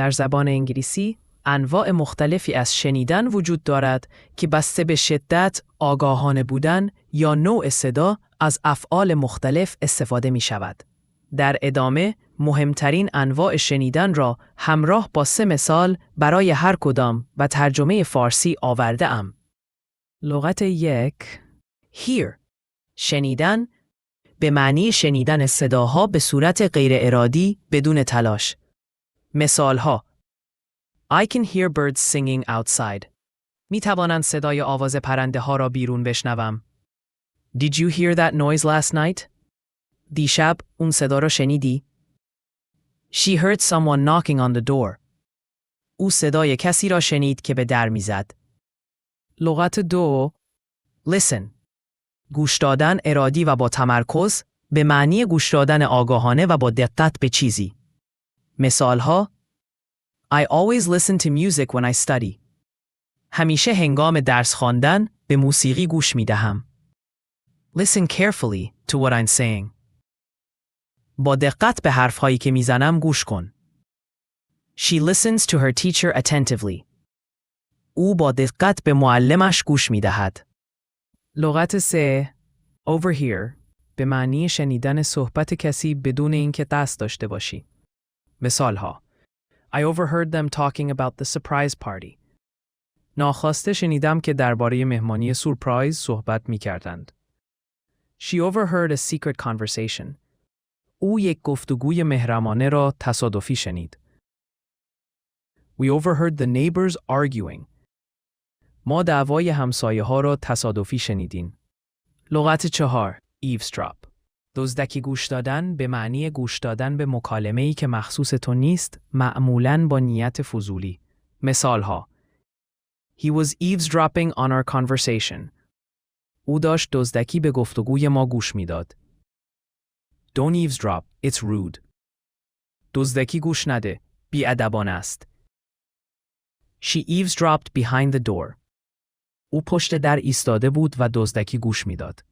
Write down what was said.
در زبان انگلیسی انواع مختلفی از شنیدن وجود دارد که بسته به شدت، آگاهانه بودن یا نوع صدا از افعال مختلف استفاده می شود. در ادامه مهمترین انواع شنیدن را همراه با 3 مثال برای هر کدام و ترجمه فارسی آورده ام. لغت 1 Hear شنیدن به معنی شنیدن صداها به صورت غیر ارادی بدون تلاش. مثالها I can hear birds singing outside. می توانم صدای آواز پرنده ها را بیرون بشنوم. Did you hear that noise last night? دیشب اون صدا را شنیدی؟ She heard someone knocking on the door. او صدای کسی را شنید که به در میزد. لغت 2 Listen گوش دادن ارادی و با تمرکز به معنی گوش دادن آگاهانه و با دقت به چیزی. مثالها I always listen to music when I study. همیشه هنگام درس خواندن به موسیقی گوش می دهم. Listen carefully to what I'm saying. با دقت به حرفهایی که میزنم گوش کن. She listens to her teacher attentively. او با دقت به معلمش گوش می دهد. لغت 3 Overhear به معنی شنیدن صحبت کسی بدون اینکه قصد داشته باشی. مثالها I overheard them talking about the surprise party. ناخواسته شنیدم که درباره مهمانی سورپرایز صحبت می‌کردند. She overheard a secret conversation. او یک گفتگوی محرمانه را تصادفی شنید. We overheard the neighbors arguing. ما دعوای همسایه‌ها را تصادفی شنیدیم. لغت 4 Eavesdrop دزدکی گوش دادن به معنی گوش دادن به مکالمه‌ای که مخصوص تو نیست، معمولاً با نیت فضولی. مثالها He was eavesdropping on our conversation. او داشت دزدکی به گفتگوی ما گوش میداد. Don't eavesdrop, it's rude. دزدکی گوش نده، بی‌ادبانه است. She eavesdropped behind the door. او پشت در ایستاده بود و دزدکی گوش میداد.